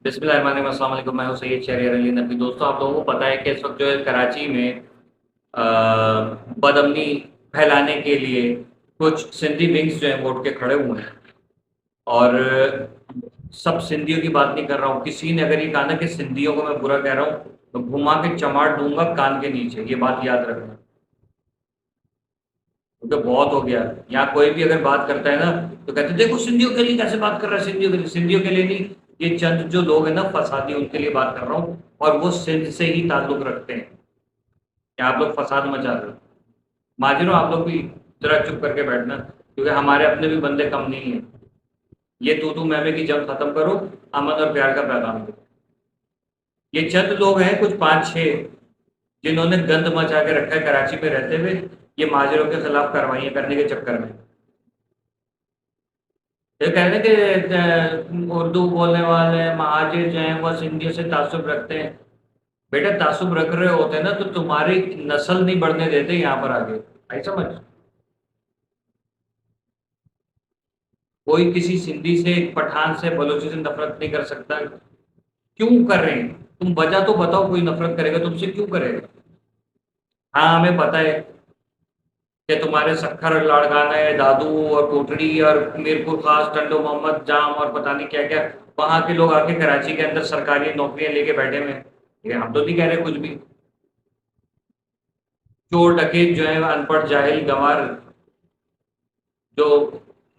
بسم اللہ الرحمن الرحیم، السلام علیکم، میں ہوں سید شہریار علی نبی۔ دوستوں، آپ لوگوں کو پتہ ہے کہ اس وقت جو ہے کراچی میں بد امنی پھیلانے کے لیے کچھ سندھی ونگز جو ہیں وہ اٹھ کے کھڑے ہوئے ہیں، اور سب سندھیوں کی بات نہیں کر رہا ہوں۔ کسی نے اگر یہ کہا نا کہ سندھیوں کو میں برا کہہ رہا ہوں تو گھما کے چماٹ دوں گا کان کے نیچے، یہ بات یاد رکھنا، کیونکہ بہت ہو گیا۔ یہاں کوئی بھی اگر بات کرتا ہے نا تو کہتے ہیں دیکھو سندھیوں کے لیے کیسے بات کر رہا ہے، سندھیوں کے لیے، سندھیوں کے لیے نہیں، یہ چند جو لوگ ہیں نا فسادی، ان کے لیے بات کر رہا ہوں، اور وہ سندھ سے ہی تعلق رکھتے ہیں کہ آپ لوگ فساد مچا رہے ہو۔ ماجروں، آپ لوگ بھی ذرا چپ کر کے بیٹھنا، کیونکہ ہمارے اپنے بھی بندے کم نہیں ہیں۔ یہ تو میں کی جنگ ختم کرو، امن اور پیار کا پیغام دو۔ یہ چند لوگ ہیں، کچھ پانچ چھ، جنہوں نے گند مچا کے رکھا ہے کراچی میں رہتے ہوئے، یہ مہاجروں کے خلاف کاروائیاں کرنے کے چکر میں۔ یہ کہتے ہیں کہ اردو بولنے والے مہاجر جو ہیں وہ سندھیوں سے تعصب رکھتے ہیں۔ بیٹا تعصب رکھ رہے ہوتے ہیں نا تو تمہاری نسل نہیں بڑھنے دیتے یہاں پر آگے، آئی سمجھ؟ کوئی کسی سندھی سے، پٹھان سے، بلوچی سے نفرت نہیں کر سکتا۔ کیوں کر رہے ہیں تم؟ وجہ تو بتاؤ، کوئی نفرت کرے گا تم سے کیوں کرے گا؟ ہاں ہمیں پتہ ہے کہ تمہارے سکھر لاڑکانہ ہے، دادو اور کوٹڑی اور میرپور خاص، ٹنڈو محمد جام اور پتہ نہیں کیا کیا، وہاں کے لوگ آ کے کراچی کے اندر سرکاری نوکریاں لے کے بیٹھے ہوئے ہیں۔ یہ ہم تو نہیں کہہ رہے کچھ بھی۔ چور ڈکیت جو ہے، ان پڑھ جاہل گنوار، جو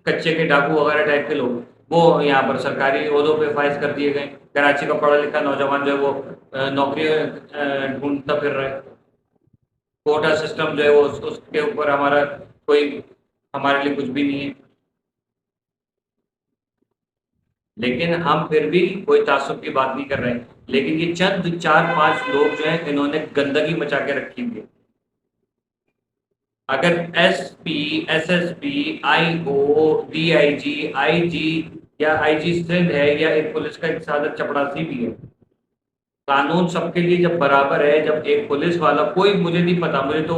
کچے کے ڈاکو وغیرہ ٹائپ کے لوگ، وہ یہاں پر سرکاری عہدوں پہ فائز کر دیے گئے۔ کراچی کا پڑھا لکھا نوجوان جو ہے وہ نوکری ڈھونڈتا پھر رہا ہے۔ کوٹا سسٹم جو ہے وہ اس کے اوپر ہمارا کوئی، ہمارے لیے کچھ بھی نہیں ہے، لیکن ہم پھر بھی کوئی تعصب کی بات نہیں کر رہے ہیں۔ لیکن یہ چند چار پانچ لوگ جو ہیں انہوں نے گندگی مچا کے رکھی ہوئی ہے۔ اگر S P, S S P, I O, D I G, I G, یا آئی جی سندھ ہے، یا ایک پولیس کا ایک صادر چپڑاسی بھی ہے، قانون سب کے لیے جب برابر ہے، جب ایک پولیس والا، کوئی مجھے نہیں پتا، مجھے تو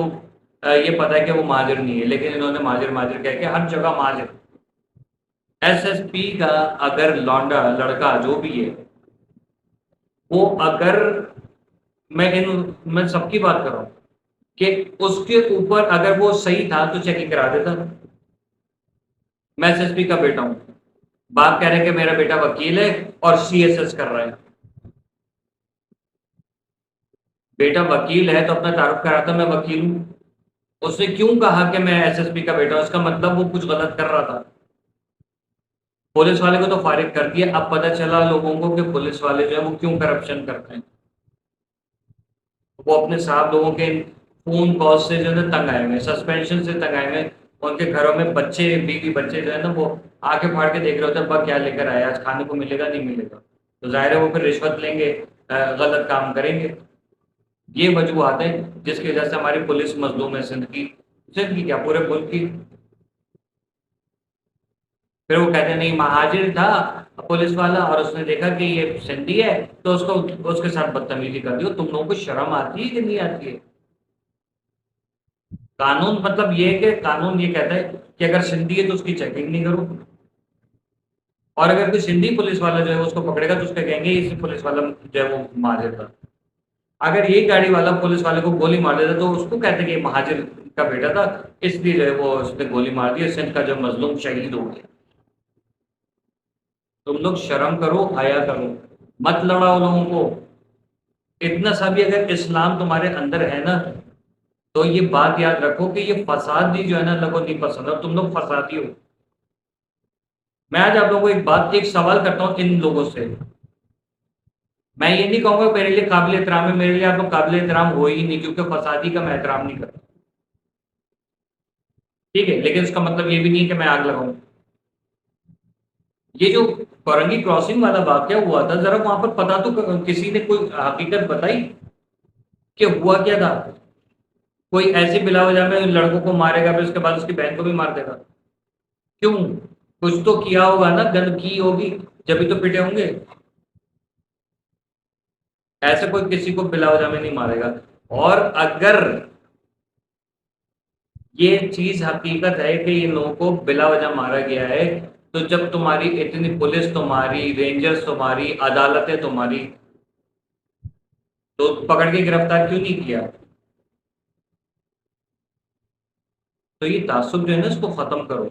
یہ پتا ہے کہ وہ مہاجر نہیں ہے، لیکن انہوں نے مہاجر مہاجر کہہ کے ہر جگہ مہاجر۔ ایس ایس پی کا اگر لونڈا لڑکا جو بھی ہے، وہ اگر، میں سب کی بات کر رہا ہوں کہ اس کے اوپر اگر وہ صحیح تھا تو چیکنگ کرا دیتا۔ میں ایس ایس پی کا بیٹا ہوں، باپ کہہ رہے کہ میرا بیٹا وکیل ہے اور سی ایس ایس کر رہا ہے۔ بیٹا وکیل ہے تو اپنا تعارف کراتا میں وکیل ہوں۔ اس نے کیوں کہا کہ میں ایس ایس پی کا بیٹا ہوں؟ اس کا مطلب وہ کچھ غلط کر رہا تھا۔ پولیس والے کو تو فارغ کر دیا، اب پتہ چلا لوگوں کو کہ پولیس والے جو ہے وہ کیوں کرپشن کرتے ہیں۔ وہ اپنے صاحب لوگوں کے فون کال سے جو ہے تنگ آئے ہوئے، سسپینشن سے تنگ آئے ہوئے، ان کے گھروں میں بچے، بیوی بچے جو ہے نا وہ آنکھیں پھاڑ کے دیکھ رہے ہوتے ہیں ابا کیا لے کر آیا، آج کھانے کو ملے گا نہیں ملے گا، تو ظاہر ہے وہ پھر رشوت لیں گے، غلط کام کریں گے۔ یہ وجوہات ہیں جس کی وجہ سے ہماری پولیس مظلوم ہے، سندھ کی کیا پورے ملک کی۔ پھر وہ کہتے ہیں نہیں مہاجر تھا پولیس والا اور اس نے دیکھا کہ یہ سندھی ہے تو اس کے ساتھ بدتمیزی کر دی۔ تم لوگوں کو شرم آتی ہے کہ نہیں آتی ہے؟ قانون مطلب یہ ہے کہ قانون یہ کہتا ہے کہ اگر سندھی ہے تو اس کی چیکنگ نہیں کرو، اور اگر کوئی سندھی پولیس والا جو ہے اس کو پکڑے گا تو اس کا کہیں گے اس پولیس والا جو ہے وہ مہاجر تھا۔ اگر یہ گاڑی والا پولیس والے کو گولی مار دیتا تو اس کو کہتے ہیں کہ یہ مہاجر کا بیٹا تھا، اس لیے جو ہے وہ اس نے گولی مار دی، سندھ کا جو مظلوم شہید ہو گیا۔ تم لوگ شرم کرو، حیا کرو، مت لڑاؤ لوگوں کو۔ اتنا سا بھی اگر اسلام تمہارے اندر ہے نا تو یہ بات یاد رکھو کہ یہ فساد جو ہے نا اللہ کو نہیں پسند، اور تم لوگ فسادی ہو۔ میں آج آپ لوگوں کو ایک بات، ایک سوال کرتا ہوں ان لوگوں سے، میں یہ نہیں کہوں گا میرے لیے قابل احترام ہے، میرے لیے آپ لوگ قابل احترام ہو ہی نہیں، کیونکہ فسادی کا میں احترام نہیں کرتا، ٹھیک ہے؟ لیکن اس کا مطلب یہ بھی نہیں ہے کہ میں آگ لگاؤں۔ یہ جو فرنگی کراسنگ والا واقعہ ہوا تھا، ذرا وہاں پر پتا تو کسی نے کوئی حقیقت بتائی کہ ہوا کیا تھا؟ کوئی ایسی بلا وجہ میں لڑکوں کو مارے گا پھر اس کے بعد اس کی بہن کو بھی مار دے گا؟ کیوں؟ کچھ تو کیا ہوگا نا، گند کی ہوگی جبھی تو پٹے ہوں گے۔ ایسے کوئی کسی کو بلا وجہ میں نہیں مارے گا۔ اور اگر یہ چیز حقیقت ہے کہ ان لوگوں کو بلا وجہ مارا گیا ہے تو جب تمہاری اتنی پولیس تمہاری، رینجرز تمہاری، عدالتیں تمہاری، تو پکڑ کے گرفتار کیوں نہیں کیا؟ تو یہ تعصب جو ہے نا اس کو ختم کرو.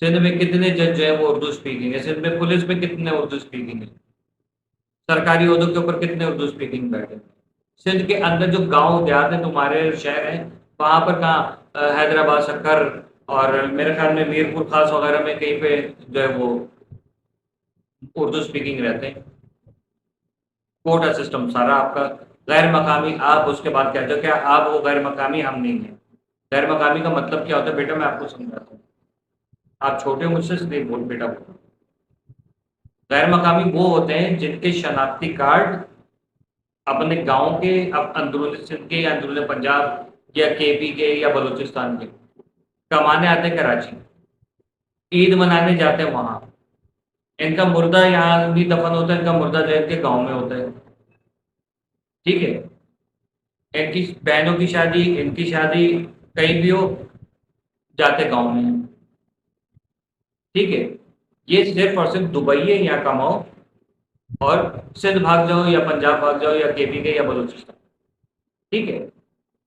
سندھ میں کتنے جج جو ہیں وہ اردو اسپیکنگ ہے، سندھ میں پولیس میں کتنے اردو اسپیکنگ ہے، سرکاری عہدوں کے اوپر کتنے اردو اسپیکنگ بیٹھے. سندھ کے اندر جو گاؤں دیہات ہیں، تمہارے شہر ہیں، وہاں پر کہاں حیدرآباد سکر اور میرے خیال میں میر پور خاص وغیرہ میں کہیں پہ جو ہے وہ اردو اسپیکنگ رہتے ہیں. کوٹا سسٹم سارا آپ کا غیر مقامی. آپ اس کے بعد کہتے ہو کہ آپ وہ غیر مقامی، ہم نہیں ہیں. غیر مقامی کا مطلب کیا ہوتا ہے بیٹا، میں آپ کو سمجھاتا ہوں. آپ چھوٹے ہو مجھ سے اس لیے بول بیٹا بول. غیر مقامی وہ ہوتے ہیں جن کے شناختی کارڈ اپنے گاؤں کے، اب اندرون سندھ کے یا اندرون پنجاب یا کے پی کے یا بلوچستان کے، کمانے آتے ہیں کراچی، عید منانے جاتے ہیں وہاں. ان کا مردہ یہاں بھی دفن ہوتا ہے، ان کا مردہ جو ہے ان کے گاؤں میں ہوتا ہے. ٹھیک ہے. ان کی بہنوں کی شادی، ان کی شادی کہیں بھی ہو، جاتے گاؤں میں. ٹھیک ہے. یہ صرف اور صرف دبئی ہے، یہاں کماؤ اور سندھ بھاگ جاؤ یا پنجاب بھاگ جاؤ یا کے پی کے یا بلوچستان. ٹھیک ہے.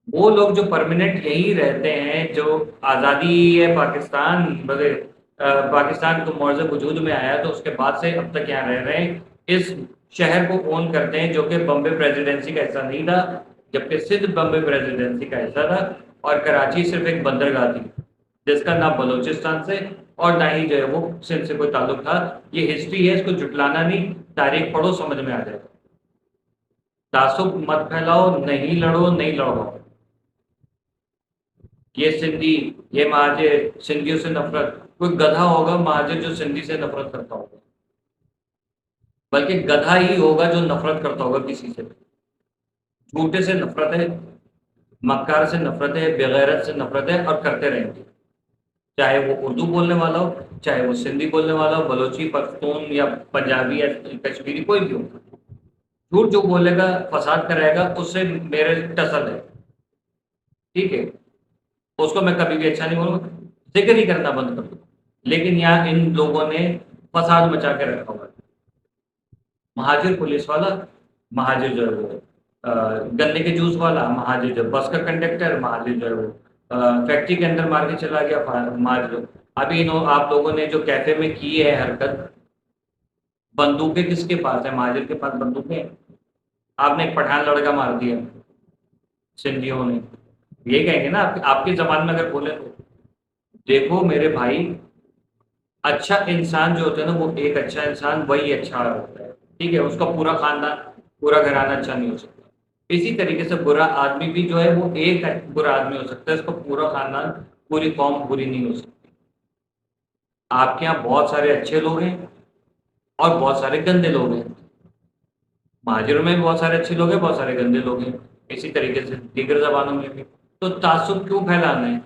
وہ لوگ جو پرماننٹ یہی رہتے ہیں، جو آزادی ہے پاکستان بغیر پاکستان کو معرض وجود میں آیا تو اس کے بعد سے اب تک یہاں رہ رہے ہیں، اس شہر کو اون کرتے ہیں، جو کہ بمبے پریزیڈنسی کا حصہ نہیں تھا، جبکہ سندھ بمبے پریزیڈنسی کا حصہ تھا، اور کراچی صرف ایک بندرگاہ تھی جس کا نہ بلوچستان سے اور نہ ہی جو ہے وہ سندھ سے کوئی تعلق تھا. یہ ہسٹری ہے، اس کو جھٹلانا نہیں، تاریخ پڑھو سمجھ میں آ جائے گا. تعصب مت پھیلاؤ، نہیں لڑو، نہیں لڑو. یہ سندھی، یہ مہاجر، سندھیوں سے نفرت. کوئی گدھا ہوگا مہاجر جو سندھی سے نفرت کرتا ہوگا، بلکہ گدھا ہی ہوگا جو نفرت کرتا ہوگا کسی سے. جھوٹے سے نفرت ہے، مکار سے نفرت ہے، بغیرت سے نفرت ہے، اور کرتے رہیں گے. چاہے وہ اردو بولنے والا ہو، چاہے وہ سندھی بولنے والا ہو، بلوچی، پختون یا پنجابی یا کشمیری، کوئی بھی ہو. جھوٹ جو بولے گا، فساد کرے گا، اس سے میرے ٹسل ہے. ٹھیک ہے. اس کو میں کبھی بھی اچھا نہیں بولوں گا، ذکر ہی کرنا بند کر دوں. لیکن یہاں ان لوگوں نے فساد مچا کے رکھا ہوا ہے. مہاجر پولیس والا، مہاجر جو ہے وہ گنے کے جوس والا، مہاجر جو بس کا کنڈکٹر، مہاجر جو ہے وہ فیکٹری کے اندر مار کے چلا گیا، مہاجر. ابھی آپ لوگوں نے جو کیفے میں کی ہے حرکت، بندوقیں کس کے پاس ہیں؟ مہاجر کے پاس بندوقیں. آپ نے ایک پٹھان لڑکا مار دیا سندھیوں نے. یہ کہیں گے نا آپ کے زبان میں اگر بولے تو. دیکھو میرے بھائی، اچھا انسان جو ہوتا ہے نا، وہ ایک اچھا انسان وہی اچھا ہوتا ہے. ٹھیک ہے. اس کا پورا خاندان، پورا گھرانہ اچھا نہیں ہو سکتا. اسی طریقے سے برا آدمی بھی جو ہے وہ ایک برا آدمی ہو سکتا ہے، اس کا پورا خاندان، پوری قوم بری نہیں ہو سکتی. آپ کے یہاں بہت سارے اچھے لوگ ہیں اور بہت سارے گندے لوگ ہیں. مہاجروں میں بھی بہت سارے اچھے لوگ ہیں، بہت سارے گندے لوگ ہیں. اسی طریقے سے دیگر زبانوں میں بھی. تو تعصب کیوں پھیلانا ہے؟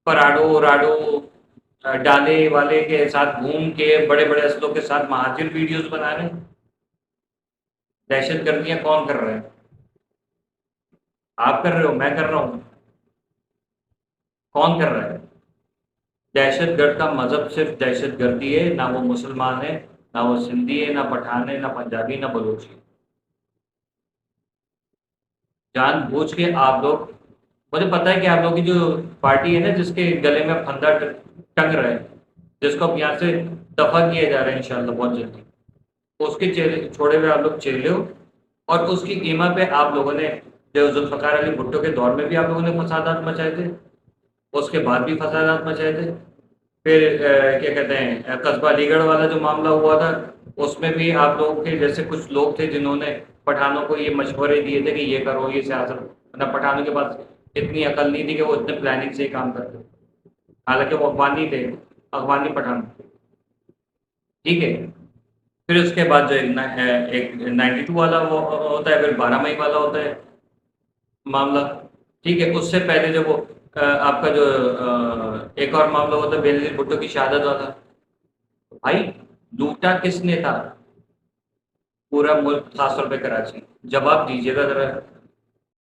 پراڈو راڈو ڈالے والے کے ساتھ گھوم کے بڑے بڑے اسلحوں کے ساتھ مہاجر ویڈیوز بنا رہے ہیں. دہشت گردیاں کون کر رہے ہیں؟ آپ کر رہے ہو، میں کر رہا ہوں. کون کر رہا ہے؟ دہشت گرد کا مذہب صرف دہشت گردی ہے، نہ وہ مسلمان ہے، نہ وہ سندھی ہے، نہ پٹھان ہے، نہ پنجابی، نہ بلوچی. جان بوجھ کے آپ لوگ، مجھے پتا ہے کہ آپ لوگوں کی جو پارٹی ہے نا، جس کے گلے میں پھندا ٹنگ رہے ہیں، جس کو اب یہاں سے دفع کیا جا رہا ہے انشاءاللہ بہت جلدی، اس کے چہرے چھوڑے ہوئے آپ لوگ چہرے ہو. اور اس کی قیمت پہ آپ لوگوں نے، جو ذوالفقار علی بھٹو کے دور میں بھی آپ لوگوں نے فسادات مچائے تھے، اس کے بعد بھی فسادات مچائے تھے. پھر کیا کہتے ہیں، قصبہ علی گڑھ والا جو معاملہ ہوا تھا، اس میں بھی آپ لوگوں کے جیسے کچھ لوگ تھے جنہوں نے پٹھانوں کو یہ مشورے دیے تھے کہ یہ کرو، یہ سیاست. نہ پٹھانوں کے پاس اتنی عقل نہیں تھی کہ وہ اتنے پلاننگ سے ہی کام کرتے، حالانکہ وہ افغانی تھے، افغانی پٹھان. ٹھیک ہے. پھر اس کے بعد جو ایک 92 والا وہ ہوتا ہے، پھر 12 مئی والا ہوتا ہے معاملہ. ٹھیک ہے. اس سے پہلے جو وہ آپ کا جو ایک اور معاملہ ہوتا ہے بینظیر بھٹو کی شہادت والا. بھائی لوٹا کس نے تھا پورا ملک، خاص طور پہ کراچی؟ جواب دیجیے گا ذرا.